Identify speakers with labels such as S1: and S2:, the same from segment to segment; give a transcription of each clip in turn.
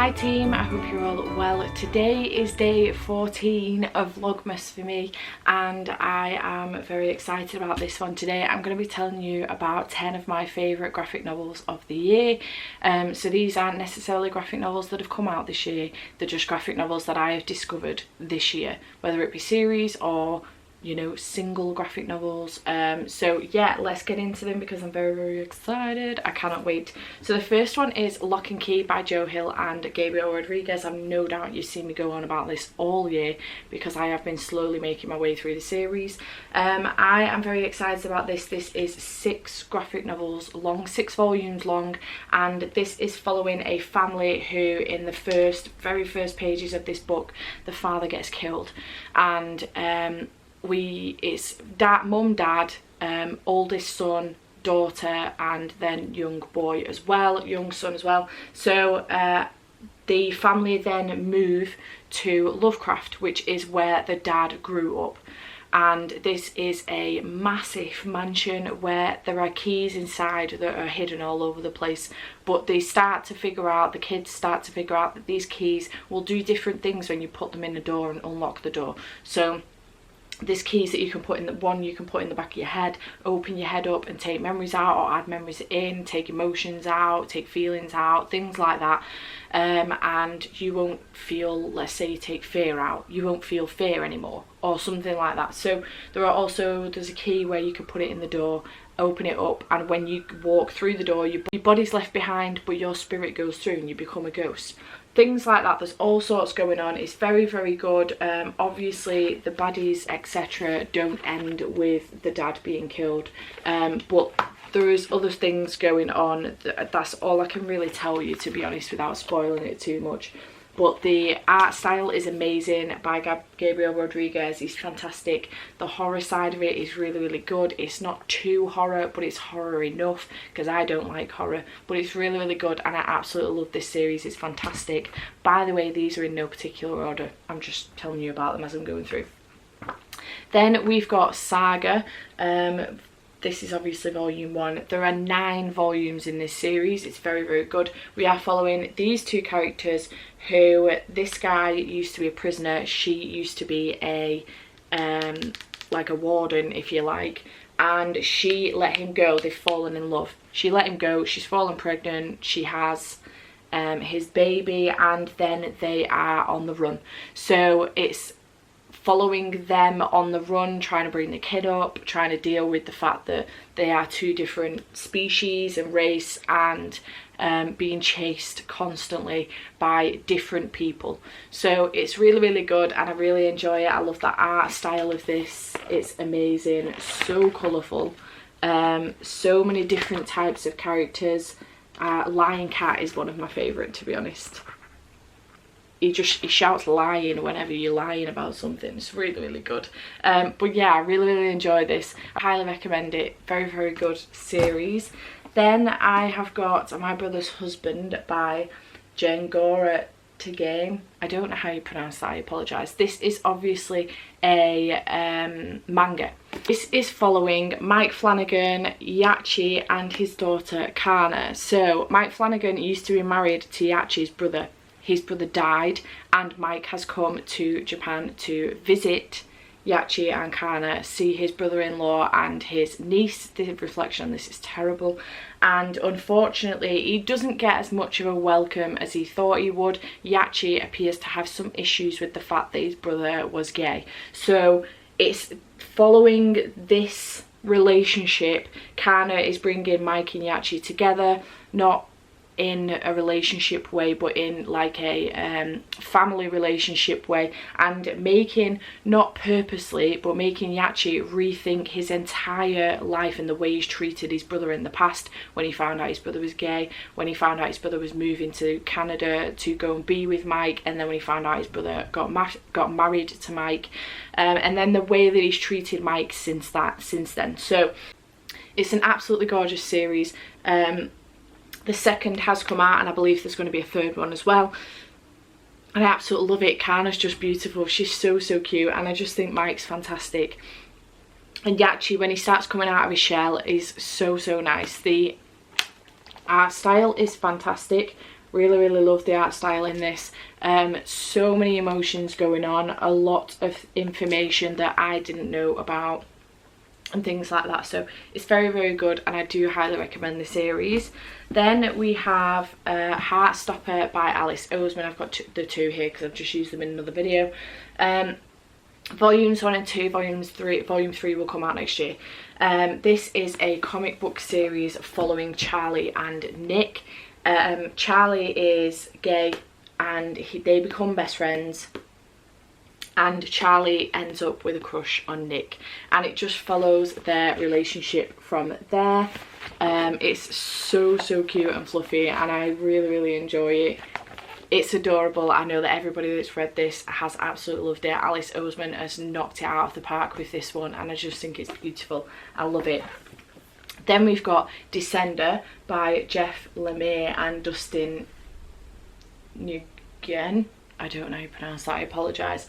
S1: Hi team, I hope you're all well. Today is day 14 of Vlogmas for me and I am very excited about this one. Today I'm going to be telling you about 10 of my favourite graphic novels of the year. So these aren't necessarily graphic novels that have come out this year, they're just graphic novels that I have discovered this year, whether it be series or, you know, single graphic novels. So yeah, let's get into them because I'm very excited. I cannot wait. So the first one is Lock and Key by Joe Hill and Gabriel Rodriguez. I've no doubt you've seen me go on about this all year because I have been slowly making my way through the series. I am very excited about this. This is 6 graphic novels long, 6 volumes long, and this is following a family who in the very first pages of this book, the father gets killed, and it's mum, dad, oldest son, daughter, and then young boy as well, young son as well. So the family then move to Lovecraft, which is where the dad grew up. And this is a massive mansion where there are keys inside that are hidden all over the place, but the kids start to figure out that these keys will do different things when you put them in the door and unlock the door. So there's keys that you can put in you can put in the back of your head, open your head up and take memories out or add memories in, take emotions out, take feelings out, things like that. And you won't feel, let's say you take fear out, you won't feel fear anymore or something like that. So there's a key where you can put it in the door, open it up, and when you walk through the door, your body's left behind but your spirit goes through and you become a ghost. Things like that. There's all sorts going on. It's very good. Obviously the baddies etc don't end with the dad being killed, but there is other things going on. That's all I can really tell you, to be honest, without spoiling it too much. But the art style is amazing by Gabriel Rodriguez. He's fantastic. The horror side of it is really good. It's not too horror, but it's horror enough because I don't like horror. But it's really good and I absolutely love this series. It's fantastic. By the way, these are in no particular order. I'm just telling you about them as I'm going through. Then we've got Saga. This is obviously volume 1. There are 9 volumes in this series. It's very good. We are following these 2 characters who, this guy used to be a prisoner, she used to be a like a warden, if you like, and she let him go. They've fallen in love. She let him go, she's fallen pregnant, she has his baby, and then they are on the run. So it's following them on the run, trying to bring the kid up, trying to deal with the fact that they are 2 different species and race, and being chased constantly by different people. So it's really good and I really enjoy it. I love the art style of this. It's amazing, so colourful, so many different types of characters. Lion Cat is one of my favourite, to be honest. He shouts lying whenever you're lying about something. It's really good. But yeah, I really enjoy this. I highly recommend it. Very good series. Then I have got My Brother's Husband by Jengora Tagame. I don't know how you pronounce that, I apologise. This is obviously a manga. This is following Mike Flanagan, Yachi and his daughter Kana. So Mike Flanagan used to be married to Yachi's brother. His brother died and Mike has come to Japan to visit Yachi and Kana, see his brother-in-law and his niece. The reflection on this is terrible, and unfortunately he doesn't get as much of a welcome as he thought he would. Yachi appears to have some issues with the fact that his brother was gay. So it's following this relationship. Kana is bringing Mike and Yachi together, not in a relationship way but in like a family relationship way, and making, not purposely, but making Yachi rethink his entire life and the way he's treated his brother in the past, when he found out his brother was gay, when he found out his brother was moving to Canada to go and be with Mike, and then when he found out his brother got married to Mike, and then the way that he's treated Mike since then. So it's an absolutely gorgeous series. The second has come out and I believe there's going to be a third one as well. And I absolutely love it. Kana's just beautiful. She's so cute, and I just think Mike's fantastic. And Yachi, when he starts coming out of his shell, is so nice. The art style is fantastic. Really love the art style in this. So many emotions going on, a lot of information that I didn't know about and things like that, so it's very good, and I do highly recommend the series. Then we have Heartstopper by Alice Oseman. I've got the two here because I've just used them in another video. Volumes 1 and 2, volume 3 will come out next year. This is a comic book series following Charlie and Nick. Charlie is gay and they become best friends, and Charlie ends up with a crush on Nick, and it just follows their relationship from there. It's so cute and fluffy, and I really enjoy it. It's adorable. I know that everybody that's read this has absolutely loved it. Alice Oseman has knocked it out of the park with this one, and I just think it's beautiful. I love it. Then we've got Descender by Jeff Lemire and Dustin Nguyen. I don't know how you pronounce that, I apologise.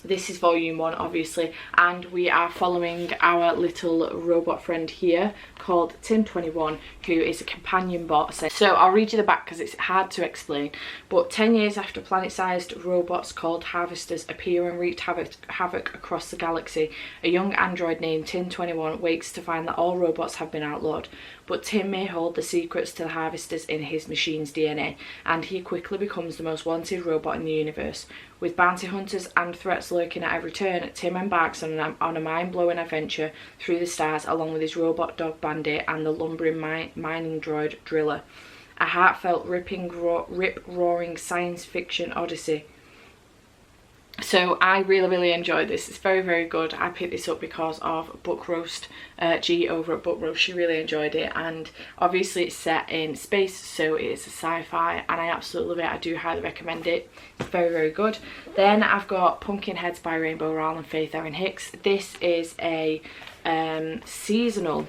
S1: This is volume 1, obviously, and we are following our little robot friend here called Tim21, who is a companion bot. So I'll read you the back because it's hard to explain. But 10 years after planet-sized robots called Harvesters appear and wreak havoc across the galaxy, a young android named Tim21 wakes to find that all robots have been outlawed. But Tim may hold the secrets to the Harvesters in his machine's DNA, and he quickly becomes the most wanted robot in the universe. With bounty hunters and threats lurking at every turn, Tim embarks on a mind-blowing adventure through the stars along with his robot dog Bandit and the lumbering mining droid Driller. A heartfelt, rip-roaring science fiction odyssey. So I really enjoyed this. It's very good. I picked this up because of Book Roast, G over at Book Roast. She really enjoyed it, and obviously it's set in space, so it is a sci-fi, and I absolutely love it. I do highly recommend it. It's very good. Then I've got Pumpkinheads by Rainbow Rowell and Faith Erin Hicks. This is a seasonal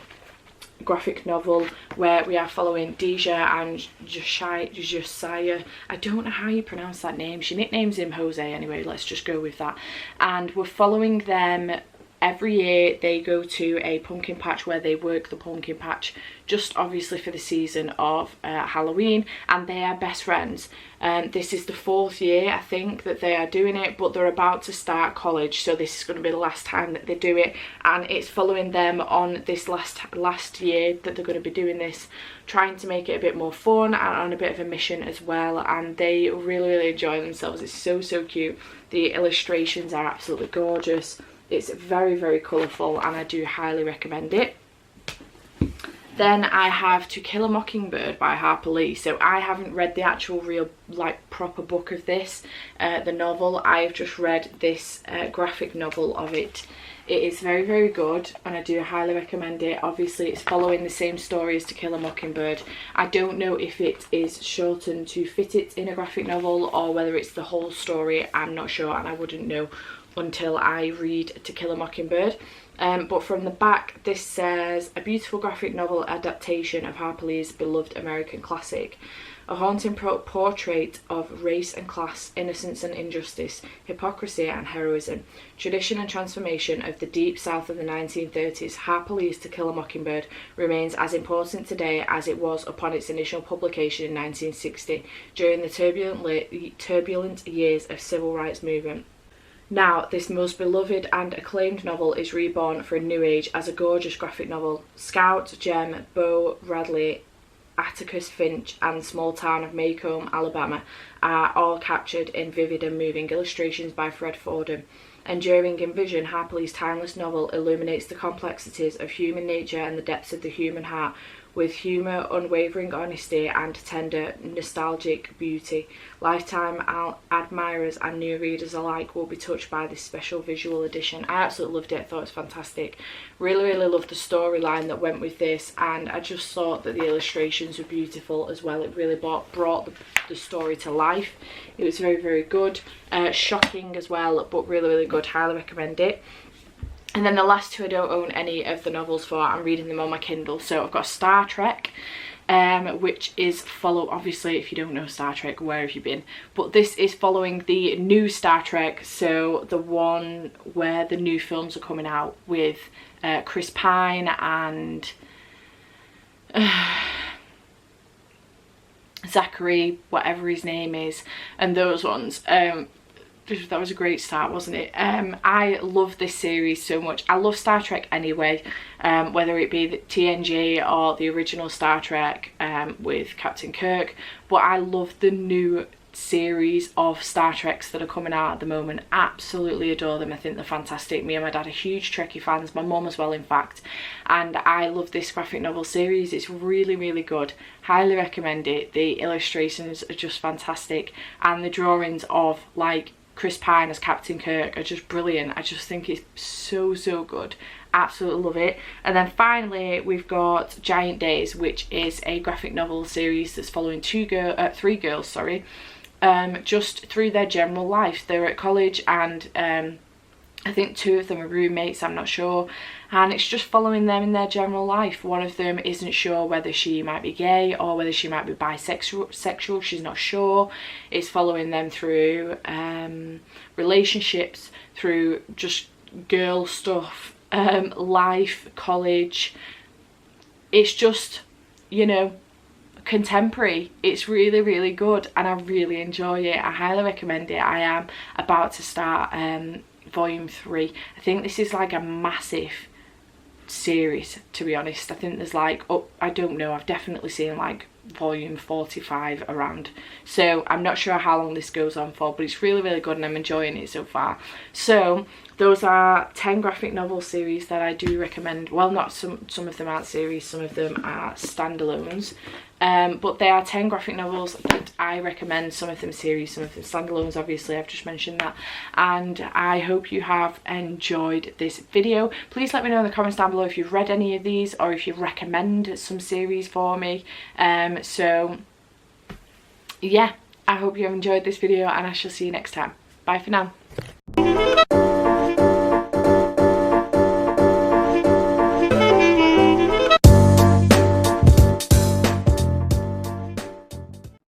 S1: graphic novel where we are following Deja and Josiah. I don't know how you pronounce that name. She nicknames him Jose anyway, let's just go with that. And we're following them. Every year they go to a pumpkin patch where they work the pumpkin patch, just obviously for the season of Halloween, and they are best friends. This is the 4th year, I think, that they are doing it, but they're about to start college, so this is going to be the last time that they do it, and it's following them on this last year that they're going to be doing this, trying to make it a bit more fun and on a bit of a mission as well, and they really enjoy themselves. It's so cute. The illustrations are absolutely gorgeous. It's very colourful, and I do highly recommend it. Then I have To Kill a Mockingbird by Harper Lee. So I haven't read the actual real proper book of this, the novel. I've just read this graphic novel of it. It is very good, and I do highly recommend it. Obviously it's following the same story as To Kill a Mockingbird. I don't know if it is shortened to fit it in a graphic novel or whether it's the whole story. I'm not sure, and I wouldn't know until I read To Kill a Mockingbird. But from the back this says, a beautiful graphic novel adaptation of Harper Lee's beloved American classic. A haunting portrait of race and class, innocence and injustice, hypocrisy and heroism, tradition and transformation of the deep south of the 1930s, Harper Lee's To Kill a Mockingbird remains as important today as it was upon its initial publication in 1960, during the turbulent years of civil rights movement. Now, this most beloved and acclaimed novel is reborn for a new age as a gorgeous graphic novel. Scout, Jem, Bo Radley, Atticus Finch and small town of Macomb, Alabama are all captured in vivid and moving illustrations by Fred Fordham. Enduring in vision, Harper Lee's timeless novel illuminates the complexities of human nature and the depths of the human heart with humour, unwavering honesty and tender, nostalgic beauty. Lifetime admirers and new readers alike will be touched by this special visual edition. I absolutely loved it. I thought it was fantastic. Really loved the storyline that went with this, and I just thought that the illustrations were beautiful as well. It really brought the story to life. It was very good. Shocking as well, but really good. Highly recommend it. And then the last two I don't own any of the novels for. I'm reading them on my Kindle. So I've got Star Trek, which is obviously if you don't know Star Trek, where have you been? But this is following the new Star Trek, so the one where the new films are coming out with Chris Pine and Zachary, whatever his name is, and those ones. That was a great start, wasn't it? I love this series so much. I love Star Trek anyway, whether it be the TNG or the original Star Trek with Captain Kirk, but I love the new series of Star Treks that are coming out at the moment. Absolutely adore them. I think they're fantastic. Me and my dad are huge Trekkie fans, my mum as well in fact, and I love this graphic novel series. It's really, really good. Highly recommend it. The illustrations are just fantastic, and the drawings of like Chris Pine as Captain Kirk are just brilliant. I just think it's so good. Absolutely love it. And then finally we've got Giant Days, which is a graphic novel series that's following three girls, sorry, just through their general life. They're at college, and I think 2 of them are roommates, I'm not sure, and it's just following them in their general life. One of them isn't sure whether she might be gay or whether she might be bisexual, she's not sure. It's following them through relationships, through just girl stuff, life, college. It's just, you know, contemporary. It's really, really good, and I really enjoy it. I highly recommend it. I am about to start volume 3. I think this is like a massive series, to be honest. I think there's like, oh, I don't know, I've definitely seen like volume 45 around, so I'm not sure how long this goes on for, but it's really, really good and I'm enjoying it so far. So those are 10 graphic novel series that I do recommend. Well, not some of them aren't series, some of them are standalones, but they are 10 graphic novels that I recommend. Some of them series, some of them standalones, obviously I've just mentioned that. And I hope you have enjoyed this video. Please let me know in the comments down below if you've read any of these or if you recommend some series for me. So yeah, I hope you have enjoyed this video, and I shall see you next time. Bye for now.